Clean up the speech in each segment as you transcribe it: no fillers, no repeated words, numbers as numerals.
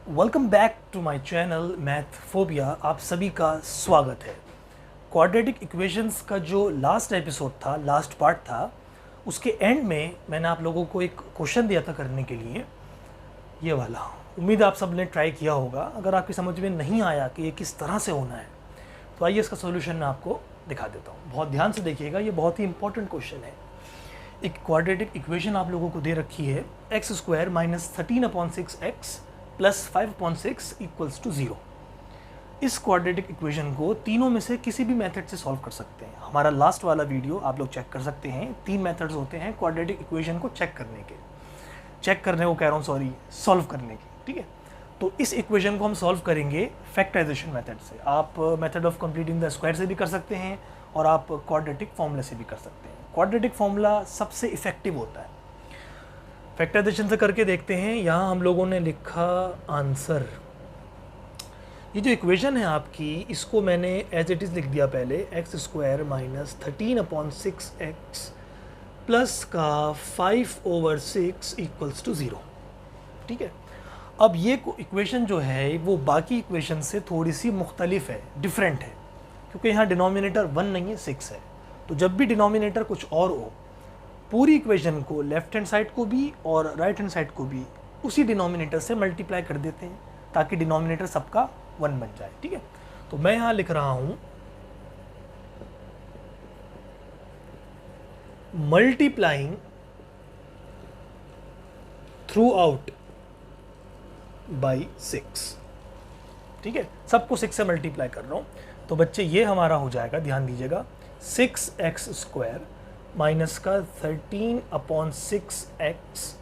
Welcome back to my channel math phobia. आप सभी का स्वागत है। क्वाड्रेटिक इक्वेशंस का जो लास्ट एपिसोड था, लास्ट पार्ट था, उसके एंड में मैंने आप लोगों को एक क्वेश्चन दिया था करने के लिए, ये वाला। उम्मीद है आप सब ने ट्राई किया होगा। अगर आपकी समझ में नहीं आया कि ये किस तरह से होना है तो आइए इसका सोल्यूशन मैं आपको दिखा देता हूँ। बहुत ध्यान से देखिएगा, ये बहुत ही इंपॉर्टेंट क्वेश्चन है। एक क्वाड्रेटिक इक्वेशन आप लोगों को दे रखी है, x square minus 13/6x plus 5/6 equals to 0। इस क्वाड्रेटिक इक्वेशन को तीनों में से किसी भी मेथड से सॉल्व कर सकते हैं। हमारा लास्ट वाला वीडियो आप लोग चेक कर सकते हैं। 3 मेथड्स होते हैं क्वाड्रेटिक इक्वेशन को चेक करने के, सॉल्व करने के, ठीक है। तो इस इक्वेशन को हम सॉल्व करेंगे फैक्टराइजेशन मेथड से। आप method of completing the square से भी कर सकते हैं और आप क्वाड्रेटिक फॉर्मूला से भी कर सकते हैं। क्वाड्रेटिक फॉर्मूला सबसे इफेक्टिव होता है। फैक्टराइजेशन से करके देखते हैं। यहाँ हम लोगों ने लिखा आंसर। ये जो इक्वेशन है आपकी, इसको मैंने एज इट इज़ लिख दिया पहले, x square minus 13/6x plus का 5/6 इक्वल्स टू 0, ठीक है। अब ये इक्वेशन जो है वो बाकी इक्वेशन से थोड़ी सी मुख्तलिफ है, डिफरेंट है, क्योंकि यहाँ डिनोमिनेटर 1 नहीं है, 6 है। तो जब भी डिनोमिनेटर कुछ और हो, पूरी इक्वेशन को लेफ्ट हैंड साइड को भी और राइट हैंड साइड को भी उसी डिनोमिनेटर से मल्टीप्लाई कर देते हैं ताकि डिनोमिनेटर सबका 1 बन जाए, ठीक है। तो मैं यहाँ लिख रहा हूँ मल्टीप्लाइंग थ्रू आउट बाई 6, ठीक है। सबको 6 से मल्टीप्लाई कर रहा हूँ। तो बच्चे ये हमारा हो जाएगा, ध्यान दीजिएगा, 6x स्क्वायर माइनस का 13/6x,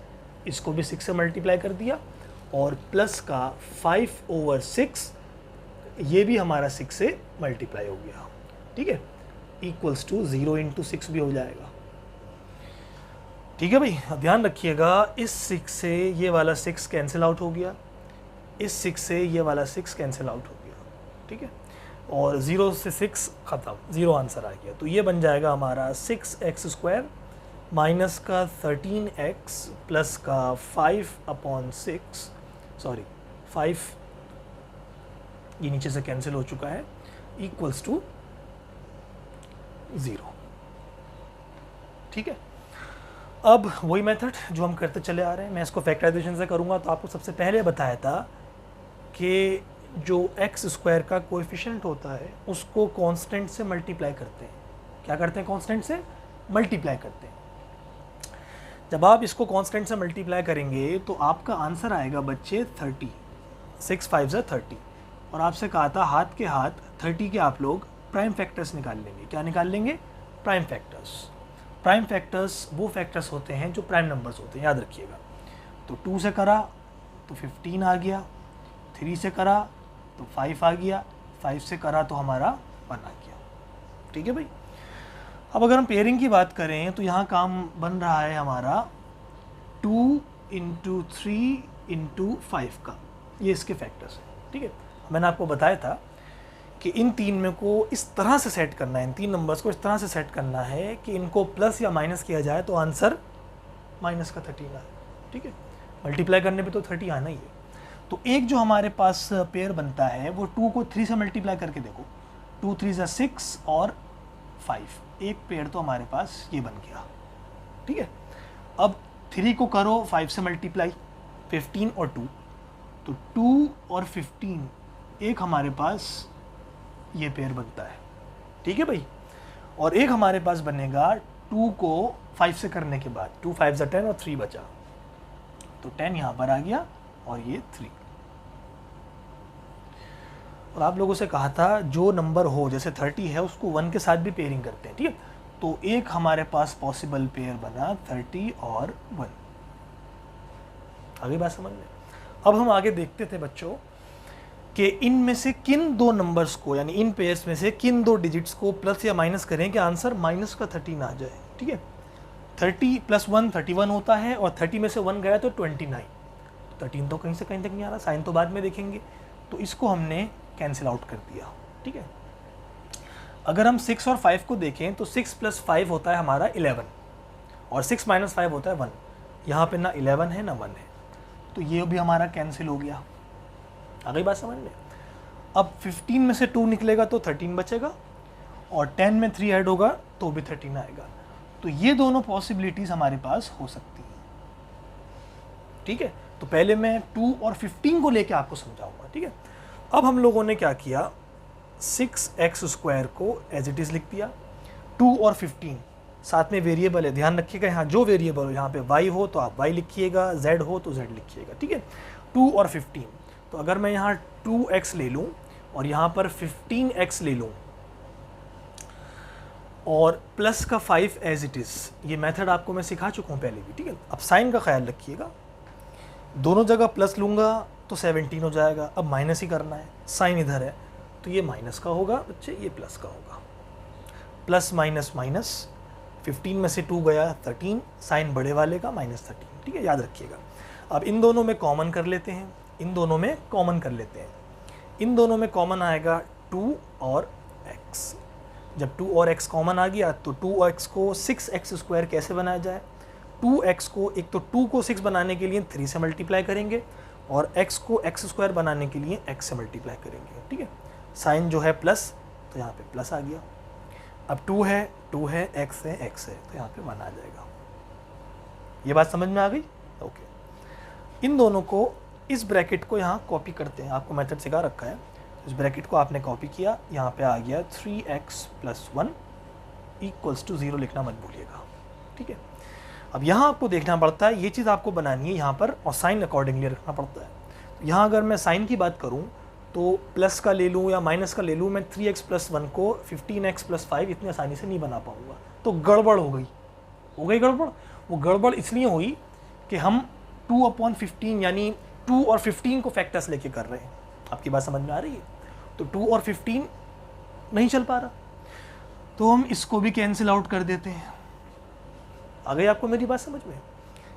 इसको भी 6 से मल्टीप्लाई कर दिया, और प्लस का 5/6, ये भी हमारा 6 से मल्टीप्लाई हो गया, ठीक है, इक्वल्स टू 0 × 6 भी हो जाएगा, ठीक है भाई। अब ध्यान रखिएगा, इस 6 से ये वाला 6 कैंसिल आउट हो गया, इस 6 से ये वाला 6 कैंसिल आउट हो गया, ठीक है, और 0 से 6 ख़त्म, 0 आंसर आ गया। तो ये बन जाएगा हमारा 6x स्क्वायर माइनस का 13x प्लस का 5/6, सॉरी 5 ये नीचे से कैंसिल हो चुका है, इक्वल्स टू 0, ठीक है। अब वही मेथड जो हम करते चले आ रहे हैं, मैं इसको फैक्टराइजेशन से करूँगा। तो आपको सबसे पहले बताया था कि जो एक्स स्क्वायर का कोएफिशिएंट होता है उसको कांस्टेंट से मल्टीप्लाई करते हैं। क्या करते हैं? कांस्टेंट से मल्टीप्लाई करते हैं। जब आप इसको कांस्टेंट से मल्टीप्लाई करेंगे तो आपका आंसर आएगा बच्चे 30, 6 5 ज़ा 30। और आपसे कहा था हाथ के हाथ 30 के आप लोग प्राइम फैक्टर्स निकाल लेंगे। क्या निकाल लेंगे? Prime factors. प्राइम फैक्टर्स वो फैक्टर्स होते हैं जो प्राइम नंबर्स होते हैं, याद रखिएगा। तो 2 से करा तो 15 आ गया, 3 से करा तो 5 आ गया, 5 से करा तो हमारा 1 आ गया, ठीक है भाई। अब अगर हम पेयरिंग की बात करें तो यहाँ काम बन रहा है हमारा 2 × 3 × 5 का, ये इसके फैक्टर्स हैं, ठीक है। मैंने आपको बताया था कि इन 3 में को इस तरह से सेट करना है, इन 3 नंबर्स को इस तरह से सेट करना है कि इनको प्लस या माइनस किया जाए तो आंसर माइनस का 13 आए, ठीक है। मल्टीप्लाई करने पे तो 30 आना ही है। तो एक जो हमारे पास पेयर बनता है वो 2 को 3 से मल्टीप्लाई करके देखो, 2 3 ज़ा 6 और 5, एक पेयर तो हमारे पास ये बन गया, ठीक है। अब 3 को करो 5 से मल्टीप्लाई, 15 और 2, तो 2 और 15 एक हमारे पास ये पेयर बनता है, ठीक है भाई। और एक हमारे पास बनेगा 2 को 5 से करने के बाद, 2 5 ज़ा 10 और 3 बचा, तो 10 यहाँ पर आ गया और ये 3। और आप लोगों से कहा था जो नंबर हो, जैसे 30 है उसको 1 के साथ भी पेयरिंग करते हैं, ठीक है। तो एक हमारे पास पॉसिबल पेयर बना 30 और 1। आगे बात समझ में। अब हम आगे देखते थे बच्चों कि इनमें से किन 2 नंबर्स को, यानी इन पेयर्स में से किन 2 डिजिट्स को प्लस या माइनस करें कि आंसर माइनस का 13 आ जाए, ठीक है। 30 + 1 31 होता है, और 30 में से 1 गया तो 29। 13 तो कहीं से कहीं तक नहीं आ रहा, साइन तो बाद में देखेंगे। तो इसको हमने कैंसिल आउट कर दिया, ठीक है। अगर हम 6 और 5 को देखें तो 6 + 5 होता है हमारा 11, और 6 - 5 होता है 1। यहाँ पे ना 11 है ना 1 है, तो ये भी हमारा कैंसिल हो गया, आ गई बात समझ में? अब 15 में से 2 निकलेगा तो 13 बचेगा, और 10 में 3 ऐड होगा तो भी 13 आएगा। तो ये दोनों पॉसिबिलिटीज़ हमारे पास हो सकती हैं, ठीक है। तो पहले मैं 2 और 15 को लेके आपको समझाऊंगा, ठीक है। अब हम लोगों ने क्या किया, 6x² को एज इट इज़ लिख दिया। 2 और 15 साथ में वेरिएबल है, ध्यान रखिएगा, यहाँ जो वेरिएबल हो, यहाँ पे y हो तो आप y लिखिएगा, z हो तो z लिखिएगा, ठीक है। 2 और 15, तो अगर मैं यहाँ 2x ले लूँ और यहाँ पर 15x ले लूँ और प्लस का 5 एज इट इज़, ये मेथड आपको मैं सिखा चुका हूँ पहले भी, ठीक है। अब साइन का ख्याल रखिएगा, दोनों जगह प्लस लूँगा तो 17 हो जाएगा, अब माइनस ही करना है, साइन इधर है तो ये माइनस का होगा बच्चे, ये प्लस का होगा। प्लस माइनस माइनस, 15 में से 2 गया 13, साइन बड़े वाले का -13, ठीक है, याद रखिएगा। अब इन दोनों में कॉमन कर लेते हैं, इन दोनों में कॉमन कर लेते हैं, इन दोनों में कॉमन आएगा 2 और x। जब 2 और x कॉमन आ गया तो 2x को 6x² कैसे बनाया जाए, 2x को, एक तो 2 को 6 बनाने के लिए 3 से मल्टीप्लाई करेंगे और x को x² बनाने के लिए x से मल्टीप्लाई करेंगे, ठीक है। साइन जो है प्लस, तो यहाँ पे प्लस आ गया। अब 2 है x है तो यहाँ पे 1 आ जाएगा। ये बात समझ में आ गई? ओके। इन दोनों को, इस ब्रैकेट को यहाँ कॉपी करते हैं, आपको मेथड सिखा रखा है। इस ब्रैकेट को आपने कॉपी किया, यहाँ पे आ गया 3x + 1 = 0 लिखना मत भूलिएगा, ठीक है। अब यहाँ आपको देखना पड़ता है, ये चीज़ आपको बनानी है यहाँ पर, और साइन अकॉर्डिंगली रखना पड़ता है। तो यहाँ अगर मैं साइन की बात करूँ तो प्लस का ले लूँ या माइनस का ले लूँ, मैं 3x + 1 को 15x + 5 इतनी आसानी से नहीं बना पाऊँगा, तो गड़बड़ हो गई गड़बड़। वो गड़बड़ इसलिए हुई कि हम 2/15 यानी 2 और 15 को फैक्टर्स लेके कर रहे हैं। आपकी बात समझ में आ रही है? तो 2 और 15 नहीं चल पा रहा, तो हम इसको भी कैंसिल आउट कर देते हैं। आ गई आपको मेरी बात समझ में?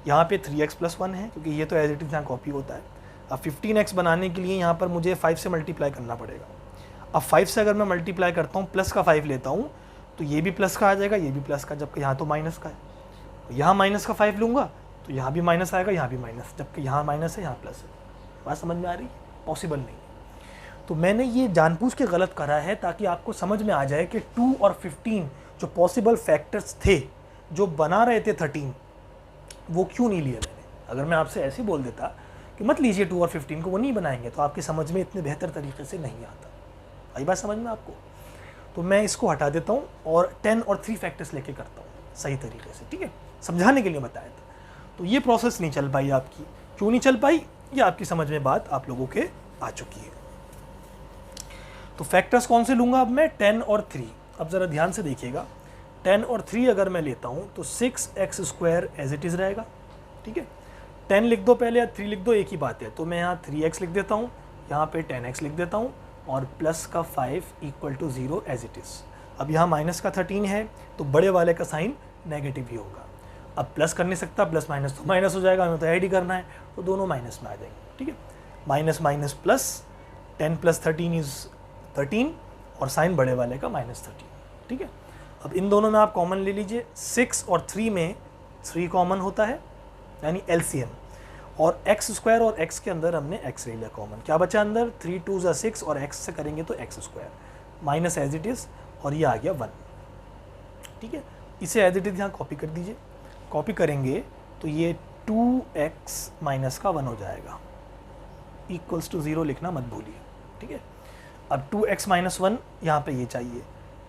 यहाँ पे 3x + 1 है, क्योंकि ये तो एज इट इज़ यहाँ कॉपी होता है। अब 15x बनाने के लिए यहाँ पर मुझे 5 से मल्टीप्लाई करना पड़ेगा। अब 5 से अगर मैं मल्टीप्लाई करता हूँ, प्लस का 5 लेता हूँ, तो ये भी प्लस का आ जाएगा, ये भी प्लस का, जबकि यहाँ तो माइनस का है। यहाँ माइनस का 5 लूँगा तो यहाँ भी माइनस आएगा, यहाँ भी माइनस, जबकि यहाँ माइनस है, यहाँ प्लस है। बात समझ में आ रही है? पॉसिबल नहीं। तो मैंने ये जानबूझ के गलत करा है ताकि आपको समझ में आ जाए कि 2 और 15 जो पॉसिबल फैक्टर्स थे, जो बना रहे थे 13, वो क्यों नहीं लिए मैंने। अगर मैं आपसे ऐसे ही बोल देता कि मत लीजिए 2 और 15 को, वो नहीं बनाएंगे, तो आपकी समझ में इतने बेहतर तरीके से नहीं आता। आई बात समझ में आपको? तो मैं इसको हटा देता हूँ और 10 और 3 फैक्टर्स लेके करता हूँ सही तरीके से, ठीक है, समझाने के लिए बताया था। तो ये प्रोसेस नहीं चल पाई आपकी। क्यों नहीं चल पाई, ये आपकी समझ में बात आप लोगों के आ चुकी है। तो फैक्टर्स कौन से लूँगा अब मैं? 10 और 3। अब ज़रा ध्यान से देखिएगा, 10 और 3 अगर मैं लेता हूँ तो 6x² एज इट इज़ रहेगा, ठीक है। 10 लिख दो पहले या 3 लिख दो, एक ही बात है। तो मैं यहाँ 3x लिख देता हूँ, यहाँ पे 10x लिख देता हूँ, और प्लस का 5 = 0 एज इट इज़। अब यहाँ माइनस का 13 है, तो बड़े वाले का साइन नेगेटिव ही होगा। अब प्लस कर नहीं सकता, प्लस माइनस तो माइनस हो जाएगा, हमें तो ऐड ही करना है, तो दोनों माइनस में आ जाएंगे, ठीक है। माइनस माइनस प्लस, 10 + 13 = 13, और साइन बड़े वाले का -13, ठीक है। अब इन दोनों में आप कॉमन ले लीजिए, 6 और 3 में 3 कॉमन होता है, यानी LCM, और x² और x के अंदर हमने x ले लिया कॉमन। क्या बचा अंदर? 3 × 2 = 6, और x से करेंगे तो x², minus as it is, और ये आ गया 1, ठीक है। इसे एज इट इज़ यहाँ कॉपी कर दीजिए। कॉपी करेंगे तो ये 2x - 1 हो जाएगा, = 0 लिखना मत भूलिए, ठीक है। अब 2x - 1 यहाँ पे ये चाहिए,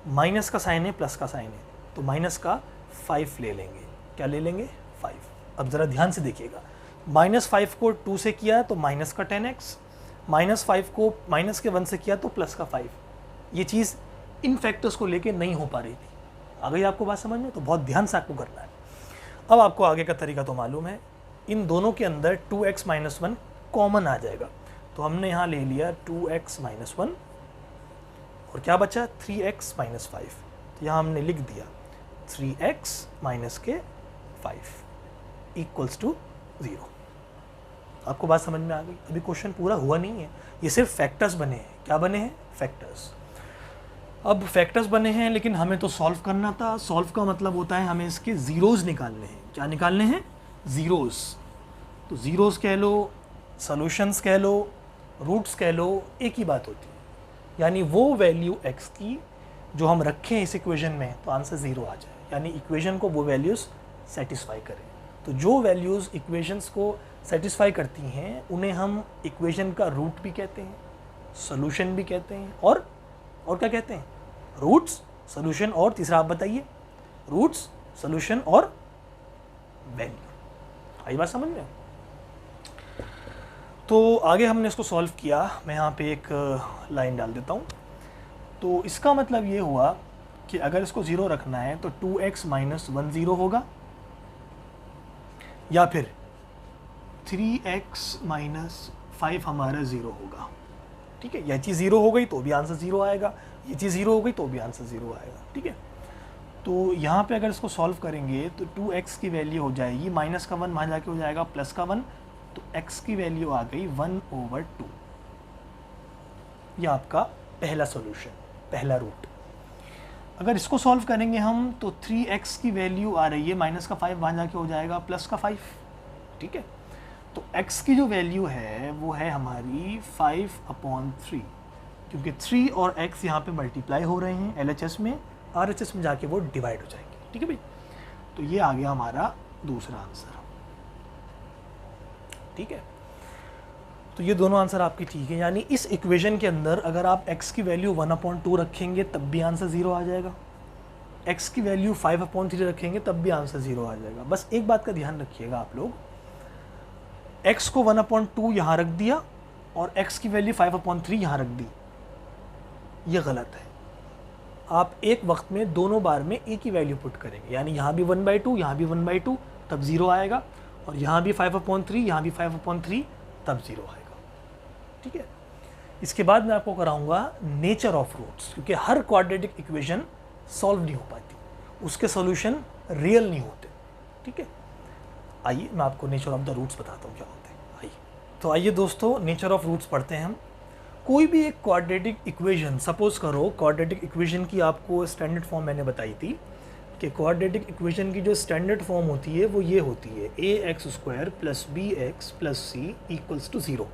माइनस का साइन है, प्लस का साइन है, तो माइनस का 5 ले लेंगे। क्या ले लेंगे? 5। अब ज़रा ध्यान से देखिएगा, -5 को 2 से किया तो माइनस का 10x, -5 को माइनस के 1 से किया तो प्लस का 5। ये चीज़ इन फैक्टर्स को लेके नहीं हो पा रही थी। आ गई आपको बात समझ में? तो बहुत ध्यान से आपको करना है। अब आपको आगे का तरीका तो मालूम है, इन दोनों के अंदर 2x - 1 कॉमन आ जाएगा, तो हमने यहाँ ले लिया 2x - 1, और क्या बचा? 3x - 5। तो यहाँ हमने लिख दिया 3x - 5 = 0। आपको बात समझ में आ गई? अभी क्वेश्चन पूरा हुआ नहीं है, ये सिर्फ फैक्टर्स बने हैं। क्या बने हैं? फैक्टर्स। अब फैक्टर्स बने हैं, लेकिन हमें तो सॉल्व करना था। सॉल्व का मतलब होता है हमें इसके ज़ीरोज़ निकालने हैं। क्या निकालने हैं? ज़ीरोज़। तो ज़ीरोज़ कह लो, सॉल्यूशंस कह लो, रूट्स कह लो, एक ही बात होती है। यानी वो वैल्यू x की जो हम रखें इस इक्वेशन में तो आंसर 0 आ जाए, यानी इक्वेशन को वो वैल्यूज़ सेटिस्फाई करें। तो जो वैल्यूज़ इक्वेशंस को सेटिस्फाई करती हैं उन्हें हम इक्वेशन का रूट भी कहते हैं, सॉल्यूशन भी कहते हैं, और क्या कहते हैं? रूट्स, सॉल्यूशन, और तीसरा आप बताइए। रूट्स, सॉल्यूशन और वैल्यू। आई बात समझ में? तो आगे हमने इसको सॉल्व किया। मैं यहाँ पे एक लाइन डाल देता हूँ। तो इसका मतलब ये हुआ कि अगर इसको 0 रखना है तो 2x माइनस 1 0 होगा, या फिर 3x माइनस 5 हमारा 0 होगा। ठीक है, यह चीज़ 0 हो गई तो भी आंसर 0 आएगा, ये चीज़ 0 हो गई तो भी आंसर 0 आएगा। ठीक है, तो यहाँ पे अगर इसको सॉल्व करेंगे तो 2x की वैल्यू हो जाएगी माइनस का 1, वहाँ जाके हो जाएगा प्लस का 1, तो x की वैल्यू आ गई 1/2। यह आपका पहला सॉल्यूशन, पहला रूट। अगर इसको सॉल्व करेंगे हम तो 3x की वैल्यू आ रही है माइनस का 5, वहाँ जाके हो जाएगा प्लस का 5। ठीक है, तो x की जो वैल्यू है वो है हमारी 5/3, क्योंकि 3 और x यहाँ पे मल्टीप्लाई हो रहे हैं LHS में, RHS में जाके वो डिवाइड हो जाएंगे। ठीक है भाई, तो ये आ गया हमारा दूसरा आंसर। ठीक है, तो ये दोनों आंसर आपके ठीक है। यानी इस इक्वेशन के अंदर अगर आप x की वैल्यू 1/2 रखेंगे तब भी आंसर 0 आ जाएगा, x की वैल्यू 5/3 रखेंगे तब भी आंसर 0 आ जाएगा। बस एक बात का ध्यान रखिएगा आप लोग, x को 1/2 यहाँ रख दिया और x की वैल्यू 5/3 यहाँ रख दी, ये गलत है। आप एक वक्त में दोनों बार में एक ही वैल्यू पुट करेंगे, यानी यहाँ भी 1/2, यहाँ भी 1/2, तब 0 आएगा, और यहाँ भी 5/3, यहाँ भी 5/3, तब 0 आएगा। ठीक है, इसके बाद मैं आपको कराऊंगा नेचर ऑफ रूट्स, क्योंकि हर क्वाड्रेटिक इक्वेशन सॉल्व नहीं हो पाती, उसके सॉल्यूशन रियल नहीं होते। ठीक है, आइए मैं आपको नेचर ऑफ द रूट्स बताता हूँ क्या होते हैं। आइए, तो आइए दोस्तों नेचर ऑफ रूट्स पढ़ते हैं हम। कोई भी एक क्वाड्रेटिक इक्वेशन, सपोज करो क्वाड्रेटिक इक्वेशन की आपको स्टैंडर्ड फॉर्म मैंने बताई थी कि क्वाड्रेटिक इक्वेशन की जो स्टैंडर्ड फॉर्म होती है वो ये होती है ax² + bx + c = 0।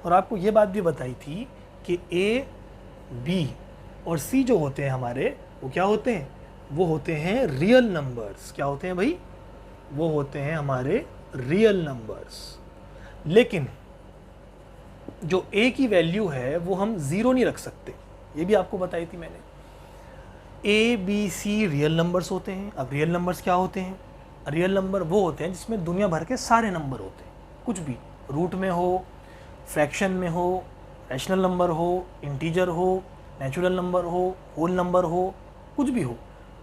और आपको ये बात भी बताई थी कि a, b और c जो होते हैं हमारे, वो क्या होते हैं? वो होते हैं रियल नंबर्स। क्या होते हैं भाई? वो होते हैं हमारे रियल नंबर्स। लेकिन जो a की वैल्यू है वो हम 0 नहीं रख सकते, ये भी आपको बताई थी मैंने। a, b, c real numbers होते हैं। अब रियल नंबर्स क्या होते हैं? रियल नंबर वो होते हैं जिसमें दुनिया भर के सारे नंबर होते हैं, कुछ भी, रूट में हो, फ्रैक्शन में हो, रैशनल नंबर हो, इंटीजर हो, नेचुरल नंबर हो, होल नंबर हो, कुछ भी हो,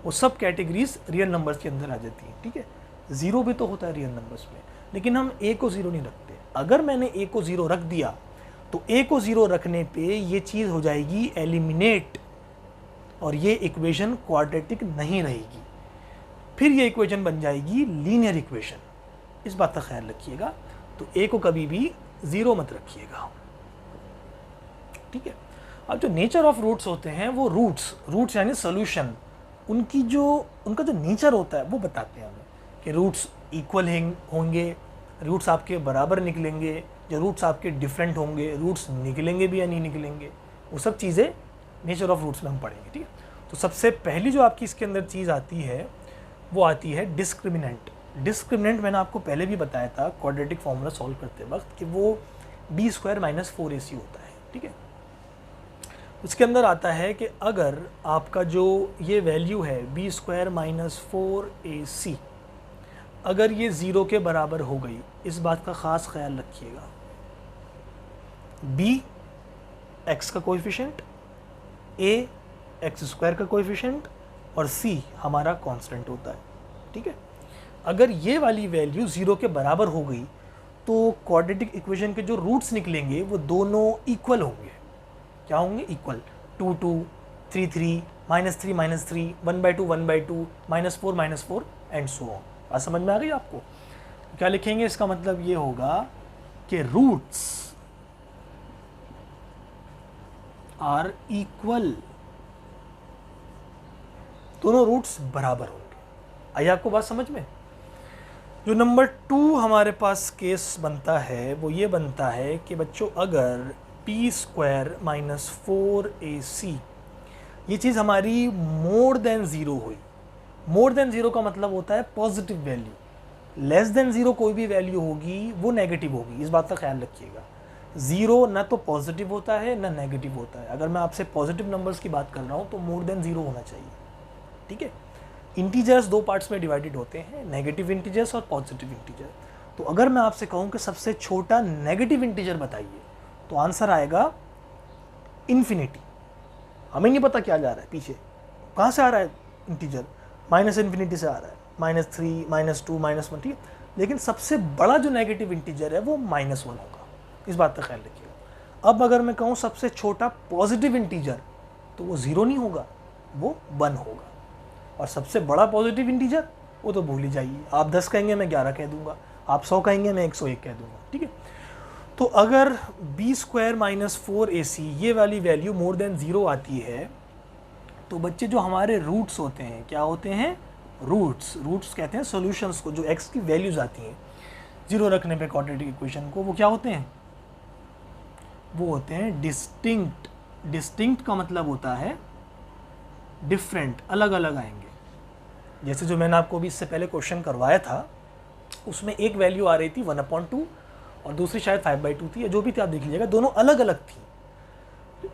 वो सब कैटेगरीज रियल नंबर्स के अंदर आ जाती हैं। ठीक है, 0 भी तो होता है रियल नंबर्स में, लेकिन हम a को 0 नहीं रखते। अगर मैंने a को 0 रख दिया तो a को 0 रखने पे ये चीज़ हो जाएगी एलिमिनेट, और ये इक्वेशन क्वाड्रेटिक नहीं रहेगी, फिर ये इक्वेशन बन जाएगी लीनियर इक्वेशन। इस बात का ख्याल रखिएगा। तो a को कभी भी 0 मत रखिएगा। ठीक है, अब जो नेचर ऑफ रूट्स होते हैं वो रूट्स यानी सॉल्यूशन, उनका जो नेचर होता है वो बताते हैं हमें कि रूट्स इक्वल होंगे, रूट्स आपके बराबर निकलेंगे, जो रूट्स आपके डिफरेंट होंगे, रूट्स निकलेंगे भी या नहीं निकलेंगे, वो सब चीज़ें नेचर ऑफ रूट्स में हम पढ़ेंगे। ठीक है, तो सबसे पहली जो आपकी इसके अंदर चीज़ आती है वो आती है डिस्क्रिमिनेंट। डिस्क्रिमिनेंट मैंने आपको पहले भी बताया था क्वाड्रेटिक फॉर्मूला सॉल्व करते वक्त कि वो b² - 4ac होता है। ठीक है, उसके अंदर आता है कि अगर आपका जो ये वैल्यू है b² - 4ac, अगर ये 0 के बराबर हो गई, इस बात का ख़ास ख्याल रखिएगा, b x का कोएफिशिएंट, a x² का कोएफिशिएंट और c हमारा कांस्टेंट होता है। ठीक है, अगर ये वाली वैल्यू 0 के बराबर हो गई तो क्वाड्रेटिक इक्वेशन के जो रूट्स निकलेंगे वो दोनों इक्वल होंगे। क्या होंगे? इक्वल। 2 2, 3 3, -3 -3, 1/2 1/2, -4 -4 and so on. बात समझ में आ गई आपको? क्या लिखेंगे? इसका मतलब ये होगा कि रूट्स आर इक्वल, दोनों रूट्स बराबर होंगे। आइए आपको बात समझ में? जो नंबर 2 हमारे पास केस बनता है वो ये बनता है कि बच्चों अगर p² माइनस 4ac ये चीज़ हमारी मोर देन ज़ीरो हुई। मोर देन ज़ीरो का मतलब होता है positive value, less than zero कोई भी वैल्यू होगी वो नेगेटिव होगी, इस बात का ख्याल रखिएगा। ज़ीरो ना तो पॉजिटिव होता है ना नेगेटिव होता है। अगर मैं आपसे पॉजिटिव नंबर्स की बात कर रहा हूँ तो मोर देन ज़ीरो होना चाहिए, ठीक है। इंटीजर्स 2 पार्ट्स में डिवाइडेड होते हैं, नेगेटिव इंटीजर्स और पॉजिटिव इंटीजर। तो अगर मैं आपसे कहूँ कि सबसे छोटा नेगेटिव इंटीजर बताइए तो आंसर आएगा इन्फिनिटी। हमें नहीं पता क्या जा रहा है पीछे, कहाँ से आ रहा है इंटीजर, माइनस इन्फिनिटी से आ रहा है, -3 -2 -1, ठीक है। लेकिन सबसे बड़ा जो नेगेटिव इंटीजर है वो -1 होगा, इस बात का ख्याल रखिएगा। अब अगर मैं कहूँ सबसे छोटा पॉजिटिव इंटीजर तो वो 0 नहीं होगा, वो 1 होगा। और सबसे बड़ा पॉजिटिव इंटीजर वो तो भूल ही जाइए, आप 10 कहेंगे मैं 11 कह दूंगा, आप 100 कहेंगे मैं 101 कह दूंगा, ठीक है। तो अगर b² माइनस 4ac ये वाली वैल्यू मोर देन 0 आती है तो बच्चे जो हमारे रूट्स होते हैं क्या होते हैं, रूट्स कहते हैं सॉल्यूशंस को, जो x की वैल्यूज आती हैं 0 रखने पे क्वाड्रेटिक इक्वेशन को, वो क्या होते हैं, वो होते हैं डिस्टिंक्ट। डिस्टिंक्ट का मतलब होता है डिफरेंट, अलग अलग आएंगे। जैसे जो मैंने आपको भी इससे पहले क्वेश्चन करवाया था उसमें एक वैल्यू आ रही थी 1/2 और दूसरी शायद 5/2 थी, या जो भी थी आप देख लीजिएगा, दोनों अलग अलग थी।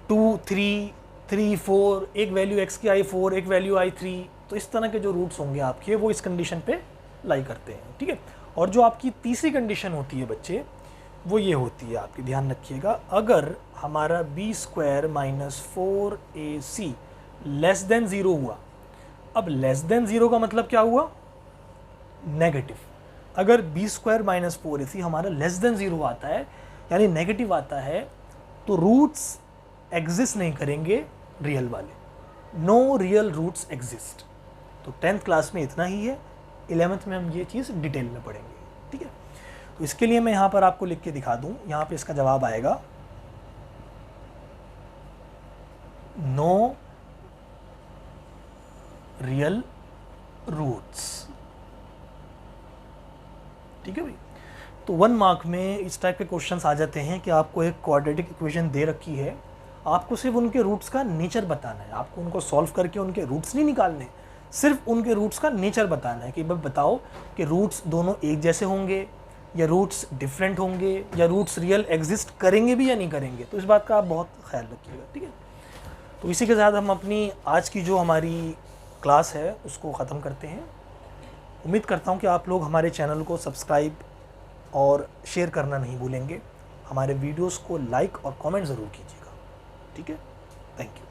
2 3 3 4, एक वैल्यू x की आई 4, एक वैल्यू आई 3। तो इस तरह के जो रूट्स होंगे आपके वो इस कंडीशन पे लाई करते हैं, ठीक है। और जो आपकी तीसरी कंडीशन होती है बच्चे वो ये होती है, आपकी ध्यान रखिएगा, अगर हमारा b² minus 4ac less than 0 हुआ। अब लेस देन 0 का मतलब क्या हुआ, नेगेटिव। अगर b² माइनस 4ac हमारा लेस देन 0 आता है यानी नेगेटिव आता है तो रूट्स एग्जिस्ट नहीं करेंगे रियल वाले, नो रियल रूट्स एग्जिस्ट। तो 10th क्लास में इतना ही है, 11th में हम ये चीज़ डिटेल में पढ़ेंगे, ठीक है। तो इसके लिए मैं यहाँ पर आपको लिख के दिखा दूँ, यहाँ पे इसका जवाब आएगा नो रियल रूट्स, ठीक है भाई। तो 1 मार्क में इस टाइप के क्वेश्चंस आ जाते हैं कि आपको एक क्वाड्रेटिक इक्वेशन दे रखी है, आपको सिर्फ उनके रूट्स का नेचर बताना है, आपको उनको सॉल्व करके उनके रूट्स नहीं निकालने, सिर्फ उनके रूट्स का नेचर बताना है कि भाई बताओ कि रूट्स दोनों एक जैसे होंगे या रूट्स डिफरेंट होंगे या रूट्स रियल एग्जिस्ट करेंगे भी या नहीं करेंगे। तो इस बात का आप बहुत ख्याल रखिएगा, ठीक है। तो इसी के साथ हम अपनी आज की जो हमारी क्लास है उसको ख़त्म करते हैं। उम्मीद करता हूँ कि आप लोग हमारे चैनल को सब्सक्राइब और शेयर करना नहीं भूलेंगे, हमारे वीडियोस को लाइक और कमेंट ज़रूर कीजिएगा, ठीक है। Thank you.